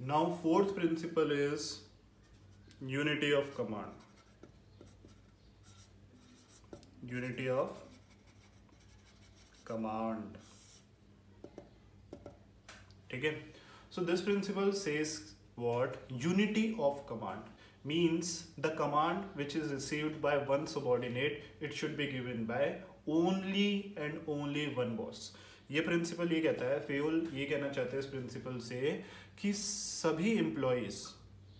Now fourth principle is unity of command. Unity of command. ठीक है. So this principle says what? Unity of command means the command which is received by one subordinate, it should be given by only and only one boss. ये principal ये कहता है, फेउल ये कहना चाहते हैं इस प्रिंसिपल से कि सभी एम्प्लॉयज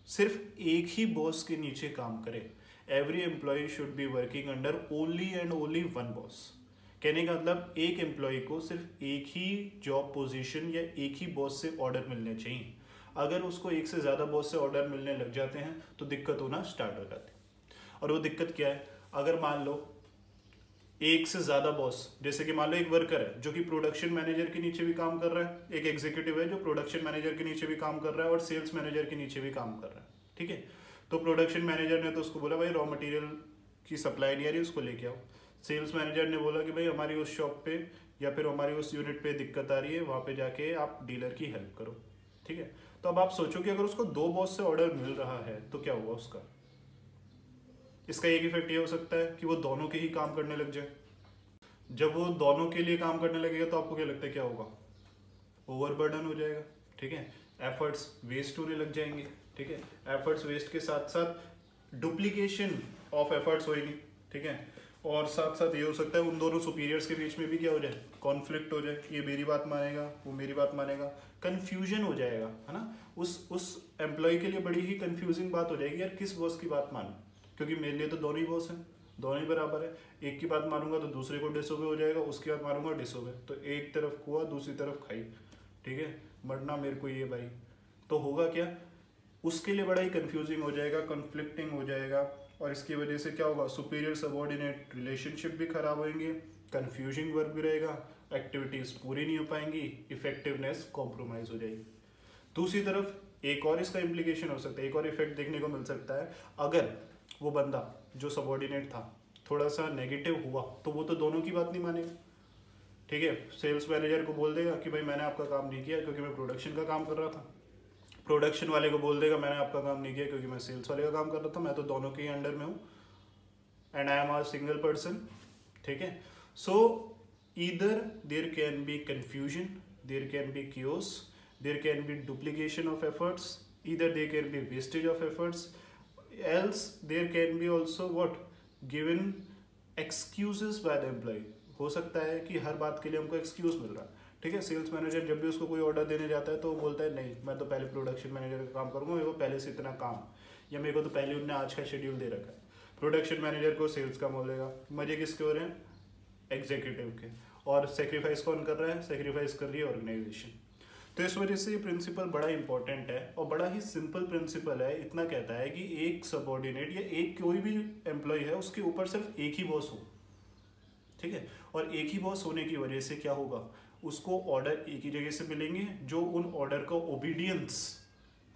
सिर्फ एक ही बॉस के नीचे काम करें. Every employee should be working under only and only one boss. कहने का मतलब एक एम्प्लॉय को सिर्फ एक ही जॉब पोजीशन या एक ही बॉस से ऑर्डर मिलने चाहिए. अगर उसको एक से ज़्यादा बॉस से ऑर्डर मिलने लग जाते हैं तो दिक्कत होना स्टार्ट हो जाती है. और वो दिक्कत क्या है? अगर मान लो एक से ज़्यादा बॉस, जैसे कि मान लो एक वर्कर है जो कि प्रोडक्शन मैनेजर के नीचे भी काम कर रहा है, एक एग्जीक्यूटिव है जो प्रोडक्शन मैनेजर के नीचे भी काम कर रहा है और सेल्स मैनेजर के नीचे भी काम कर रहा है. ठीक है. तो प्रोडक्शन मैनेजर ने तो उसको बोला भाई रॉ मटेरियल की सप्लाई नहीं आ रही, उसको लेके आओ. सेल्स मैनेजर ने बोला कि भाई हमारी उस शॉप पे या फिर हमारी उस यूनिट पे दिक्कत आ रही है, वहाँ पे जाके आप डीलर की हेल्प करो. ठीक है. तो अब आप सोचो कि अगर उसको दो बॉस से ऑर्डर मिल रहा है तो क्या हुआ उसका? इसका एक इफेक्ट ये हो सकता है कि वो दोनों के ही काम करने लग जाए. जब वो दोनों के लिए काम करने लगेगा तो आपको क्या लगता है क्या होगा? ओवरबर्डन हो जाएगा. ठीक है. एफर्ट्स वेस्ट होने लग जाएंगे. ठीक है. एफर्ट्स वेस्ट के साथ साथ डुप्लीकेशन ऑफ एफर्ट्स होएगी. ठीक है. और साथ साथ ये हो सकता है उन दोनों सुपीरियर्स के बीच में भी क्या हो जाए? कॉन्फ्लिक्ट हो जाए. ये मेरी बात मानेगा, वो मेरी बात मानेगा, कंफ्यूजन हो जाएगा, है ना. उस एम्प्लॉय के लिए बड़ी ही कंफ्यूजिंग बात हो जाएगी, यार किस बॉस की बात मानूं, क्योंकि मेरे लिए तो दोनों ही बॉस हैं, दोनों ही बराबर है. एक की बात मानूंगा तो दूसरे को डिसोबे हो जाएगा, उसकी बात मानूंगा डिसोबे, तो एक तरफ कुआ दूसरी तरफ खाई. ठीक है. मरना मेरे को ये भाई. तो होगा क्या? उसके लिए बड़ा ही कंफ्यूजिंग हो जाएगा, कन्फ्लिक्टिंग हो जाएगा. और इसकी वजह से क्या होगा? सुपीरियर सबऑर्डिनेट रिलेशनशिप भी खराब होंगे, कंफ्यूजिंग वर्क भी रहेगा, एक्टिविटीज पूरी नहीं हो पाएंगी, इफेक्टिवनेस कॉम्प्रोमाइज हो जाएगी. दूसरी तरफ एक और इसका इम्प्लीकेशन हो सकता है, एक और इफेक्ट देखने को मिल सकता है. अगर वो बंदा जो सबऑर्डिनेट था थोड़ा सा नेगेटिव हुआ तो वो तो दोनों की बात नहीं मानेगा. ठीक है. सेल्स मैनेजर को बोल देगा कि भाई मैंने आपका काम नहीं किया क्योंकि मैं प्रोडक्शन का काम कर रहा था. प्रोडक्शन वाले को बोल देगा मैंने आपका काम नहीं किया क्योंकि मैं सेल्स वाले का काम कर रहा था. मैं तो दोनों के ही अंडर में हूँ and I am a single person. ठीक है. So either there can be confusion, there can be chaos, there can be duplication of efforts, either there can be wastage of efforts, else there can be also what given excuses by the employee. हो सकता है कि हर बात के लिए हमको excuse मिल रहा है. ठीक है. सेल्स मैनेजर जब भी उसको कोई ऑर्डर देने जाता है तो वो बोलता है नहीं मैं तो पहले प्रोडक्शन मैनेजर का काम करूंगा, मेरे को पहले से इतना काम, या मेरे को तो पहले उन्होंने आज का शेड्यूल दे रखा है. प्रोडक्शन मैनेजर को सेल्स का बोलेगा. मजे किसके हो रहे हैं? एग्जीक्यूटिव के. और सेक्रीफाइस कौन कर रहा है? सेक्रीफाइस कर रही है ऑर्गेनाइजेशन. तो इस वजह से ये प्रिंसिपल बड़ा इंपॉर्टेंट है और बड़ा ही सिंपल प्रिंसिपल है. इतना कहता है कि एक सबऑर्डिनेट या एक कोई भी एम्प्लॉय है उसके ऊपर सिर्फ एक ही बॉस हो. ठीक है. और एक ही बॉस होने की वजह से क्या होगा? उसको ऑर्डर एक ही जगह से मिलेंगे जो उन ऑर्डर का ओबीडियंस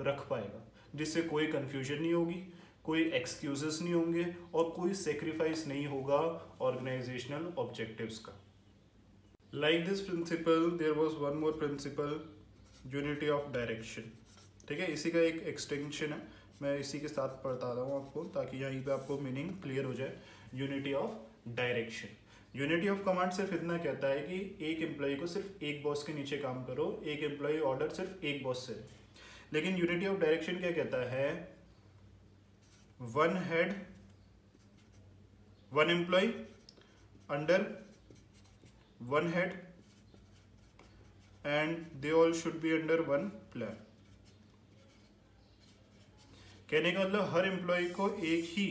रख पाएगा, जिससे कोई कंफ्यूजन नहीं होगी, कोई एक्सक्यूजेस नहीं होंगे और कोई सेक्रीफाइस नहीं होगा ऑर्गेनाइजेशनल ऑब्जेक्टिव्स का. Like this principle there was one more principle, unity of direction. ठीक है. इसी का एक एक्सटेंशन है, मैं इसी के साथ पढ़ता रहा हूँ आपको ताकि यहीं पे आपको मीनिंग क्लियर हो जाए. Unity of direction. Unity of command सिर्फ इतना कहता है कि एक एम्प्लॉय को सिर्फ एक बॉस के नीचे काम करो, एक एम्प्लॉय ऑर्डर सिर्फ एक बॉस से. लेकिन यूनिटी ऑफ डायरेक्शन क्या कहता है? One head, one employee under one head and they all should be under one plan. कहने का मतलब हर एम्प्लॉय को एक ही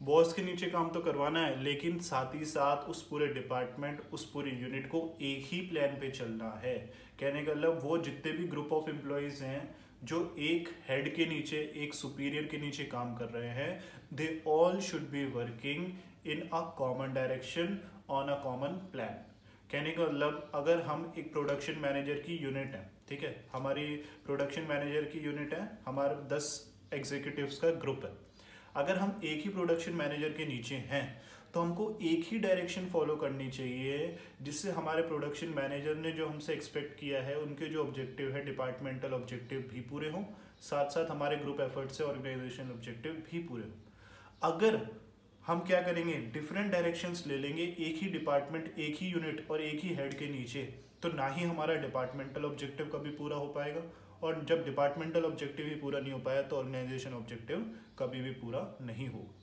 बॉस के नीचे काम तो करवाना है, लेकिन साथ ही साथ उस पूरे डिपार्टमेंट, उस पूरी यूनिट को एक ही प्लान पे चलना है. कहने का मतलब वो जितने भी ग्रुप ऑफ एम्प्लॉयज हैं जो एक हेड के नीचे, एक सुपीरियर के नीचे काम कर रहे हैं, they all should be working in a common direction on a common plan. कहने का मतलब अगर हम एक प्रोडक्शन मैनेजर की यूनिट है, ठीक है, हमारी प्रोडक्शन मैनेजर की यूनिट है, हमारे 10 एग्जीक्यूटिव्स का ग्रुप है. अगर हम एक ही प्रोडक्शन मैनेजर के नीचे हैं तो हमको एक ही डायरेक्शन फॉलो करनी चाहिए, जिससे हमारे प्रोडक्शन मैनेजर ने जो हमसे एक्सपेक्ट किया है उनके जो ऑब्जेक्टिव है डिपार्टमेंटल ऑब्जेक्टिव भी पूरे हों, साथ साथ हमारे ग्रुप एफर्ट से ऑर्गेनाइजेशन ऑब्जेक्टिव भी पूरे हों। अगर हम क्या करेंगे, डिफरेंट डायरेक्शंस ले लेंगे एक ही डिपार्टमेंट, एक ही यूनिट और एक ही हेड के नीचे, तो ना ही हमारा डिपार्टमेंटल ऑब्जेक्टिव कभी पूरा हो पाएगा, और जब डिपार्टमेंटल ऑब्जेक्टिव ही पूरा नहीं हो पाया तो ऑर्गेनाइजेशन ऑब्जेक्टिव कभी भी पूरा नहीं होगा।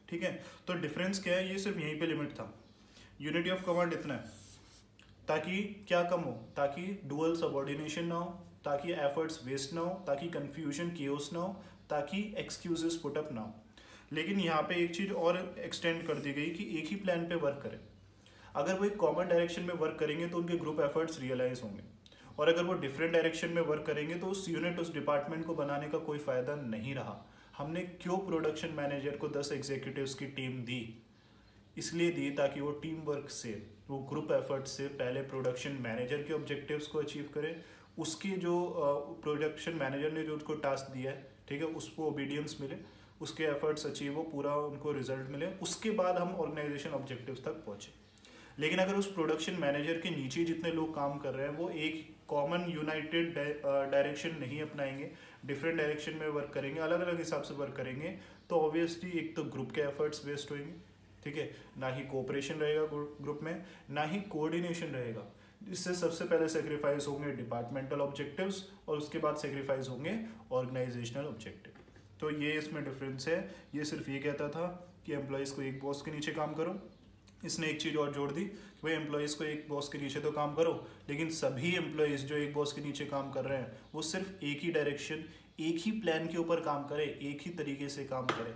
ठीक है, तो डिफरेंस क्या है, ये सिर्फ यहीं पे लिमिट था। यूनिटी ऑफ कमांड इतना है, ताकि क्या कम हो, ताकि डुअल सबऑर्डिनेशन ना हो, ताकि एफर्ट्स वेस्ट ना हो, ताकि कंफ्यूजन केओस ना हो, ताकि एक्सक्यूजेस पुट अप ना हो। लेकिन यहाँ पे एक चीज और एक्सटेंड कर दी गई कि एक ही प्लान पे वर्क करें। अगर वो एक कॉमन डायरेक्शन में वर्क करेंगे तो उनके ग्रुप एफर्ट्स रियलाइज होंगे, और अगर वो डिफरेंट डायरेक्शन में वर्क करेंगे तो उस यूनिट, उस डिपार्टमेंट को बनाने का कोई फायदा नहीं रहा। हमने क्यों प्रोडक्शन मैनेजर को 10 एग्जीक्यूटिव्स की टीम दी, इसलिए दी ताकि वो टीम वर्क से, वो ग्रुप एफर्ट से पहले प्रोडक्शन मैनेजर के ऑब्जेक्टिव्स को अचीव करे, उसके जो प्रोडक्शन मैनेजर ने जो उसको टास्क दिया है, ठीक है, उसको ओबीडियंस मिले, उसके एफर्ट्स अचीव हो, पूरा उनको रिजल्ट मिले, उसके बाद हम ऑर्गेनाइजेशन ऑब्जेक्टिव्स तक पहुंचे। लेकिन अगर उस प्रोडक्शन मैनेजर के नीचे जितने लोग काम कर रहे हैं वो एक कॉमन यूनाइटेड डायरेक्शन नहीं अपनाएंगे, डिफरेंट डायरेक्शन में वर्क करेंगे, अलग अलग हिसाब से वर्क करेंगे, तो ऑब्वियसली एक तो ग्रुप के एफर्ट्स वेस्ट होंगे, ठीक है, ना ही कोऑपरेशन रहेगा ग्रुप में, ना ही कोऑर्डिनेशन रहेगा। इससे सबसे पहले सेक्रीफाइस होंगे डिपार्टमेंटल ऑब्जेक्टिव्स और उसके बाद सेक्रीफाइस होंगे ऑर्गेनाइजेशनल ऑब्जेक्टिव। तो ये इसमें डिफरेंस है। ये सिर्फ ये कहता था कि एम्प्लॉयज़ को एक बॉस के नीचे काम करो। इसने एक चीज़ और जोड़ दी कि भाई एम्प्लॉयज़ को एक बॉस के नीचे तो काम करो, लेकिन सभी एम्प्लॉयज़ जो एक बॉस के नीचे काम कर रहे हैं वो सिर्फ एक ही डायरेक्शन, एक ही प्लान के ऊपर काम करें, एक ही तरीके से काम करें,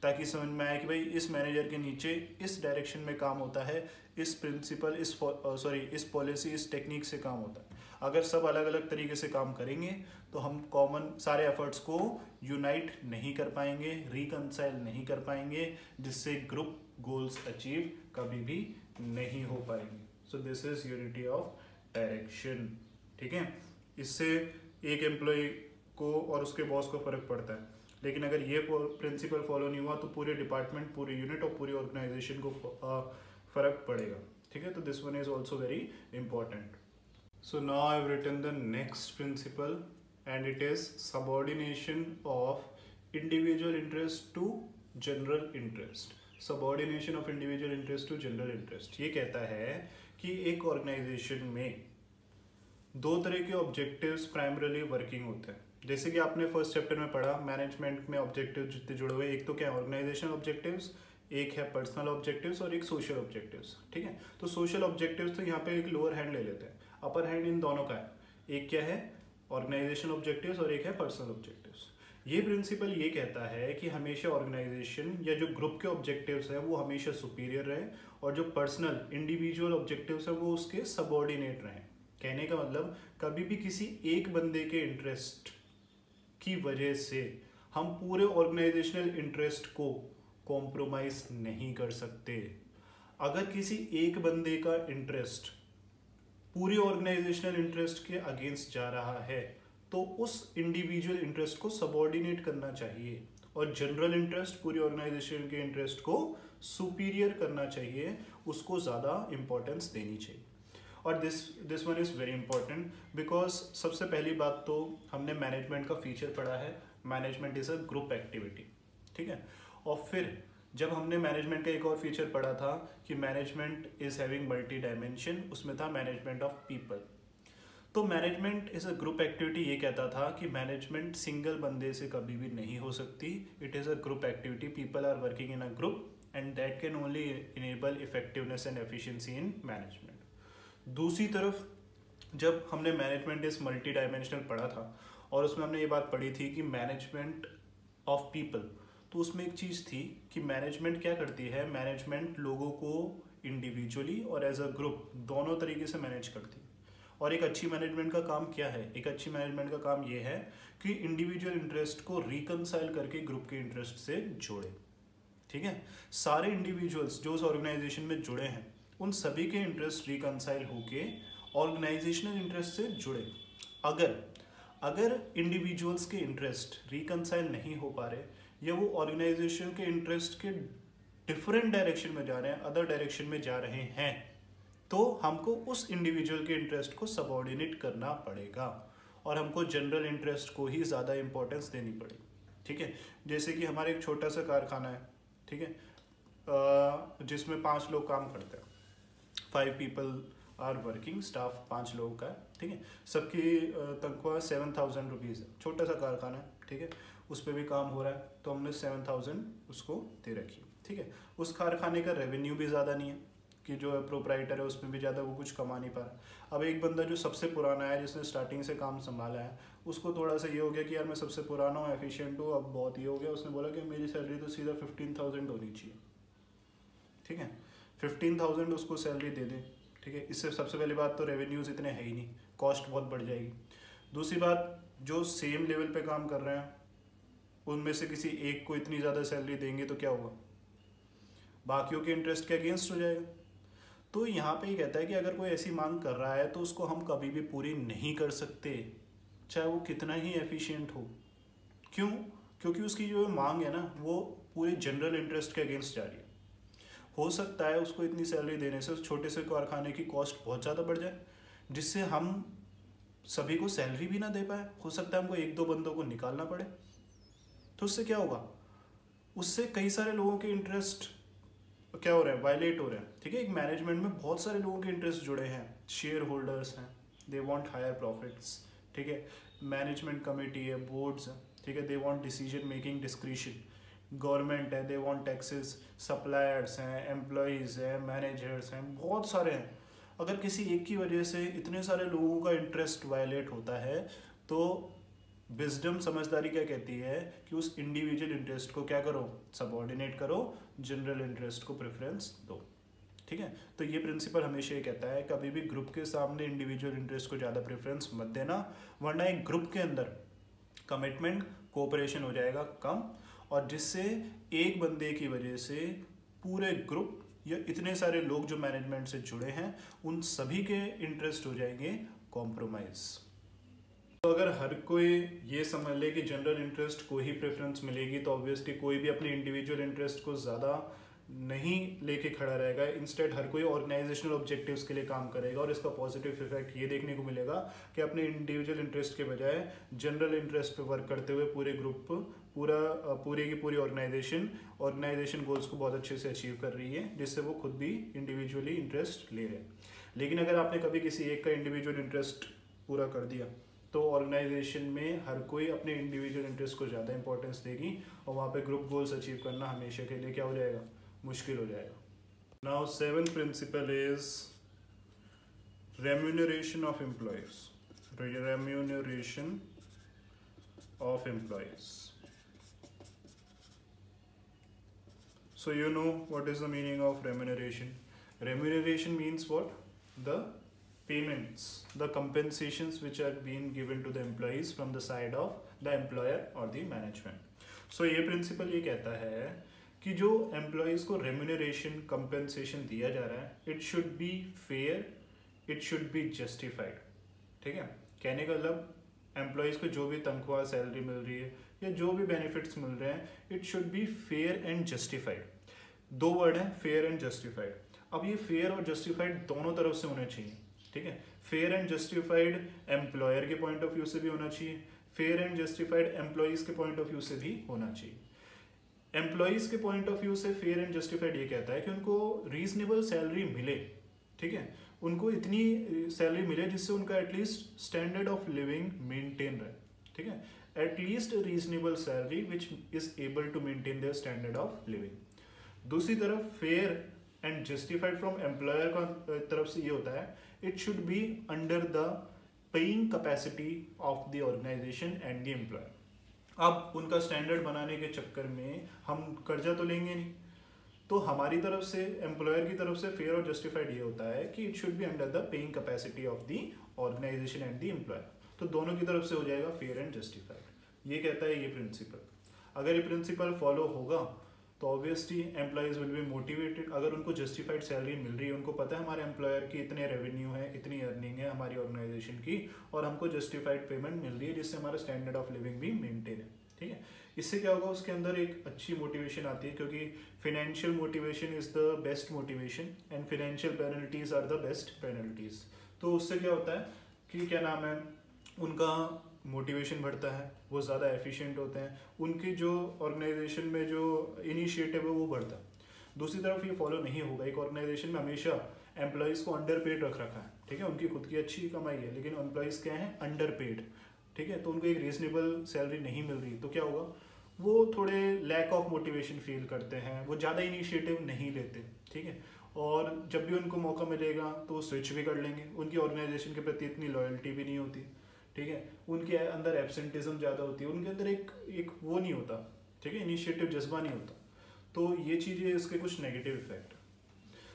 ताकि समझ में आए कि भाई इस मैनेजर के नीचे इस डायरेक्शन में काम होता है, इस प्रिंसिपल, इस पॉलिसी, इस टेक्निक से काम होता है। अगर सब अलग अलग तरीके से काम करेंगे तो हम कॉमन सारे एफर्ट्स को यूनाइट नहीं कर पाएंगे, रिकंसाइल नहीं कर पाएंगे, जिससे ग्रुप गोल्स अचीव कभी भी नहीं हो पाएंगे। So this is unity of direction. ठीक है, इससे एक एम्प्लॉय को और उसके बॉस को फर्क पड़ता है, लेकिन अगर ये प्रिंसिपल फॉलो नहीं हुआ तो पूरे डिपार्टमेंट, पूरे यूनिट और पूरी ऑर्गेनाइजेशन को फर्क पड़ेगा। ठीक है, तो this one is also very important. So now I've written the next principle and it is subordination of individual interest to general interest. Subordination of individual interest to general interest ये कहता है कि एक ऑर्गेनाइजेशन में दो तरह के objectives primarily working होते हैं। जैसे कि आपने फर्स्ट चैप्टर में पढ़ा, मैनेजमेंट में ऑब्जेक्टिव जितने जुड़े हुए, एक तो क्या है ऑर्गेनाइजेशन ऑब्जेक्टिव्स, एक है पर्सनल ऑब्जेक्टिव्स और एक सोशल ऑब्जेक्टिव्स। ठीक है, तो सोशल ऑब्जेक्टिव्स तो यहाँ पे एक लोअर हैंड ले लेते हैं, अपर हैंड इन दोनों का है। एक क्या है ऑर्गेनाइजेशन ऑब्जेक्टिव्स और एक है पर्सनल ऑब्जेक्टिव्स। ये प्रिंसिपल ये कहता है कि हमेशा ऑर्गेनाइजेशन या जो ग्रुप के ऑब्जेक्टिव्स है वो हमेशा सुपीरियर रहे और जो पर्सनल इंडिविजुअल ऑब्जेक्टिव्स है वो उसके सबऑर्डिनेट रहे। कहने का मतलब कभी भी किसी एक बंदे के इंटरेस्ट की वजह से हम पूरे ऑर्गेनाइजेशनल इंटरेस्ट को कॉम्प्रोमाइज नहीं कर सकते। अगर किसी एक बंदे का इंटरेस्ट पूरी ऑर्गेनाइजेशनल इंटरेस्ट के अगेंस्ट जा रहा है तो उस इंडिविजुअल इंटरेस्ट को सबऑर्डिनेट करना चाहिए और जनरल इंटरेस्ट पूरी ऑर्गेनाइजेशन के इंटरेस्ट को सुपीरियर करना चाहिए, उसको ज़्यादा इंपॉर्टेंस देनी चाहिए। और this one is very important because सबसे पहली बात तो हमने मैनेजमेंट का फीचर पढ़ा है, management is a group activity. ठीक है, और फिर जब हमने मैनेजमेंट का एक और फीचर पढ़ा था कि management is having multi dimension, उसमें था मैनेजमेंट ऑफ पीपल। तो management is a group activity ये कहता था कि मैनेजमेंट सिंगल बंदे से कभी भी नहीं हो सकती, it is a group activity, people are working in a group and that can only enable effectiveness and efficiency in management. दूसरी तरफ जब हमने मैनेजमेंट इज मल्टी डायमेंशनल पढ़ा था और उसमें हमने ये बात पढ़ी थी कि मैनेजमेंट ऑफ पीपल, तो उसमें एक चीज़ थी कि मैनेजमेंट क्या करती है, मैनेजमेंट लोगों को इंडिविजुअली और एज अ ग्रुप दोनों तरीके से मैनेज करती है। और एक अच्छी मैनेजमेंट का काम क्या है, एक अच्छी मैनेजमेंट का काम ये है कि इंडिविजुअल इंटरेस्ट को रिकंसाइल करके ग्रुप के इंटरेस्ट से जोड़े। ठीक है, सारे इंडिविजुअल्स जो उस ऑर्गेनाइजेशन में जुड़े हैं उन सभी के इंटरेस्ट रिकंसाइल होके ऑर्गेनाइजेशनल इंटरेस्ट से जुड़े। अगर इंडिविजुअल्स के इंटरेस्ट रिकंसाइल नहीं हो पा रहे या वो ऑर्गेनाइजेशन के इंटरेस्ट के डिफरेंट डायरेक्शन में जा रहे हैं, अदर डायरेक्शन में जा रहे हैं, तो हमको उस इंडिविजुअल के इंटरेस्ट को सबऑर्डिनेट करना पड़ेगा और हमको जनरल इंटरेस्ट को ही ज़्यादा इंपॉर्टेंस देनी पड़ेगी। ठीक है, जैसे कि हमारे एक छोटा सा कारखाना है, ठीक है, जिसमें 5 लोग काम करते हैं, 5 पीपल आर वर्किंग, स्टाफ 5 लोगों का है, ठीक है, सबकी तनख्वाह 7,000 रुपीज़ है, छोटा सा कारखाना है, ठीक है, उस पर भी काम हो रहा है, तो हमने 7,000 उसको दे रखी, ठीक है। उस कारखाने का रेवेन्यू भी ज़्यादा नहीं है कि जो प्रोप्राइटर है उसमें भी ज़्यादा वो कुछ कमा नहीं पा रहा। अब एक बंदा जो सबसे पुराना है, जिसने स्टार्टिंग से काम संभाला है, उसको थोड़ा सा ये हो गया कि यार मैं सबसे पुराना हूँ, एफिशिएंट हूँ, अब बहुत ये हो गया, उसने बोला कि मेरी सैलरी तो सीधा 15,000 होनी चाहिए, ठीक है, 15,000 उसको सैलरी दे दें, ठीक है। इससे सबसे पहली बात तो रेवेन्यूज़ इतने है ही नहीं, कॉस्ट बहुत बढ़ जाएगी। दूसरी बात, जो सेम लेवल पे काम कर रहे हैं उनमें से किसी एक को इतनी ज़्यादा सैलरी देंगे तो क्या होगा, बाकियों के इंटरेस्ट के अगेंस्ट हो जाएगा। तो यहाँ पे ये कहता है कि अगर कोई ऐसी मांग कर रहा है तो उसको हम कभी भी पूरी नहीं कर सकते, चाहे वो कितना ही एफिशिएंट हो। क्यों? क्योंकि उसकी जो मांग है ना वो पूरे जनरल इंटरेस्ट के अगेंस्ट जा रही है। हो सकता है उसको इतनी सैलरी देने से उस छोटे से कारखाने की कॉस्ट बहुत ज़्यादा बढ़ जाए, जिससे हम सभी को सैलरी भी ना दे पाए, हो सकता है हमको 1-2 बंदों को निकालना पड़े। तो उससे क्या होगा, उससे कई सारे लोगों के इंटरेस्ट क्या हो रहा है, वायलेट हो रहे हैं, ठीक है। एक मैनेजमेंट में बहुत सारे लोगों के इंटरेस्ट जुड़े हैं, शेयर होल्डर्स हैं, दे वांट हायर प्रॉफिट्स, ठीक है, मैनेजमेंट कमेटी है, बोर्ड्स हैं, ठीक है, they want decision making discretion, government है, दे वांट टैक्सेस, सप्लायर्स हैं, एम्प्लॉयज़ हैं, मैनेजर्स हैं, बहुत सारे हैं। अगर किसी एक की वजह से इतने सारे लोगों का इंटरेस्ट वायलेट होता है तो विजडम, समझदारी क्या कहती है कि उस इंडिविजुअल इंटरेस्ट को क्या करो, सबऑर्डिनेट करो, जनरल इंटरेस्ट को प्रेफरेंस दो, ठीक है। तो ये प्रिंसिपल हमेशा ये कहता है कभी भी ग्रुप के सामने इंडिविजुअल इंटरेस्ट को ज़्यादा प्रेफरेंस मत देना, वरना एक ग्रुप के अंदर कमिटमेंट, कोऑपरेशन हो जाएगा कम, और जिससे एक बंदे की वजह से पूरे ग्रुप या इतने सारे लोग जो मैनेजमेंट से जुड़े हैं उन सभी के इंटरेस्ट हो जाएंगे कॉम्प्रोमाइज़। तो अगर हर कोई ये समझ ले कि जनरल इंटरेस्ट को ही प्रेफरेंस मिलेगी तो ऑब्वियसली कोई भी अपने इंडिविजुअल इंटरेस्ट को ज़्यादा नहीं लेके खड़ा रहेगा। इंस्टेड हर कोई ऑर्गेनाइजेशनल ऑब्जेक्टिव्स के लिए काम करेगा और इसका पॉजिटिव इफेक्ट ये देखने को मिलेगा कि अपने इंडिविजुअल इंटरेस्ट के बजाय जनरल इंटरेस्ट पे वर्क करते हुए पूरे ग्रुप, पूरी की पूरी ऑर्गेनाइजेशन गोल्स को बहुत अच्छे से अचीव कर रही है, जिससे वो खुद भी इंडिविजुअली इंटरेस्ट ले रहे हैं। लेकिन अगर आपने कभी किसी एक का इंडिविजुअल इंटरेस्ट पूरा कर दिया तो ऑर्गेनाइजेशन में हर कोई अपने इंडिविजुअल इंटरेस्ट को ज़्यादा इंपॉर्टेंस देगी और वहाँ पे ग्रुप गोल्स अचीव करना हमेशा के लिए क्या हो जाएगा, मुश्किल हो जाएगा। Now 7th principle is remuneration of employees. Remuneration of employees. So you know what is the meaning of remuneration? Remuneration means what? The payments, the compensations which are being given to the employees from the side of the employer or the management. So ये principle ये कहता है कि जो employees को remuneration, compensation दिया जा रहा है, it should be fair, it should be justified. ठीक है, कहने का मतलब employees को जो भी तनख्वाह, सैलरी मिल रही है या जो भी बेनिफिट्स मिल रहे हैं, it should be fair and justified. 2 word हैं, फेयर एंड जस्टिफाइड। अब ये फेयर और जस्टिफाइड दोनों तरफ से होने चाहिए, ठीक है। फेयर एंड जस्टिफाइड एम्प्लॉयर के पॉइंट ऑफ व्यू से भी होना चाहिए, फेयर एंड जस्टिफाइड एम्प्लॉयज के पॉइंट ऑफ व्यू से भी होना चाहिए। एम्प्लॉयज के पॉइंट ऑफ व्यू से फेयर एंड जस्टिफाइड ये कहता है कि उनको रीजनेबल सैलरी मिले, ठीक है, उनको इतनी सैलरी मिले जिससे उनका at least standard of living maintain रहे, ठीक है, at least a reasonable salary which is able to maintain their standard of living. दूसरी तरफ fair and justified from employer का तरफ से ये होता है it should be under the paying capacity of the organisation and the employer. अब उनका स्टैंडर्ड बनाने के चक्कर में हम कर्जा तो लेंगे नहीं, तो हमारी तरफ से, एम्प्लॉयर की तरफ से फेयर और जस्टिफाइड ये होता है कि it should be under the paying capacity of the organisation and the employer. तो दोनों की तरफ से हो जाएगा फेयर एंड जस्टिफाइड, ये कहता है ये प्रिंसिपल। अगर ये प्रिंसिपल फॉलो होगा तो obviously employees will be motivated. अगर उनको जस्टिफाइड सैलरी मिल रही है, उनको पता है हमारे एम्प्लॉयर की इतने रेवेन्यू है, इतनी अर्निंग है हमारी ऑर्गेनाइजेशन की, और हमको जस्टिफाइड पेमेंट मिल रही है जिससे हमारा स्टैंडर्ड ऑफ लिविंग भी मेंटेन है, ठीक है, इससे क्या होगा, उसके अंदर एक अच्छी मोटिवेशन आती है, क्योंकि financial motivation is the best motivation and financial penalties are the best penalties. तो उससे क्या होता है कि क्या नाम है, उनका मोटिवेशन बढ़ता है, वो ज़्यादा एफिशिएंट होते हैं, उनकी जो ऑर्गेनाइजेशन में जो इनिशिएटिव है वो बढ़ता है। दूसरी तरफ ये फॉलो नहीं होगा, एक ऑर्गेनाइजेशन में हमेशा एम्प्लॉयज़ को अंडर पेड रख रखा है, ठीक है, उनकी खुद की अच्छी कमाई है लेकिन एम्प्लॉयज़ क्या है, अंडर पेड, ठीक है, तो उनको एक रीजनेबल सैलरी नहीं मिल रही, तो क्या होगा, वो थोड़े लैक ऑफ मोटिवेशन फील करते हैं, वो ज़्यादा इनिशिएटिव नहीं लेते, ठीक है, और जब भी उनको मौका मिलेगा तो वो स्विच भी कर लेंगे, उनकी ऑर्गेनाइजेशन के प्रति इतनी लॉयल्टी भी नहीं होती, ठीक है, उनके अंदर एब्सेंटिज्म ज़्यादा होती है, उनके अंदर एक वो नहीं होता, ठीक है, इनिशिएटिव जज्बा नहीं होता। तो ये चीज़ें इसके कुछ negative effect.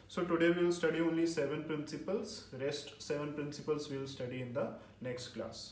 So today we will study only 7 principles. Rest 7 principles we will study in the next class.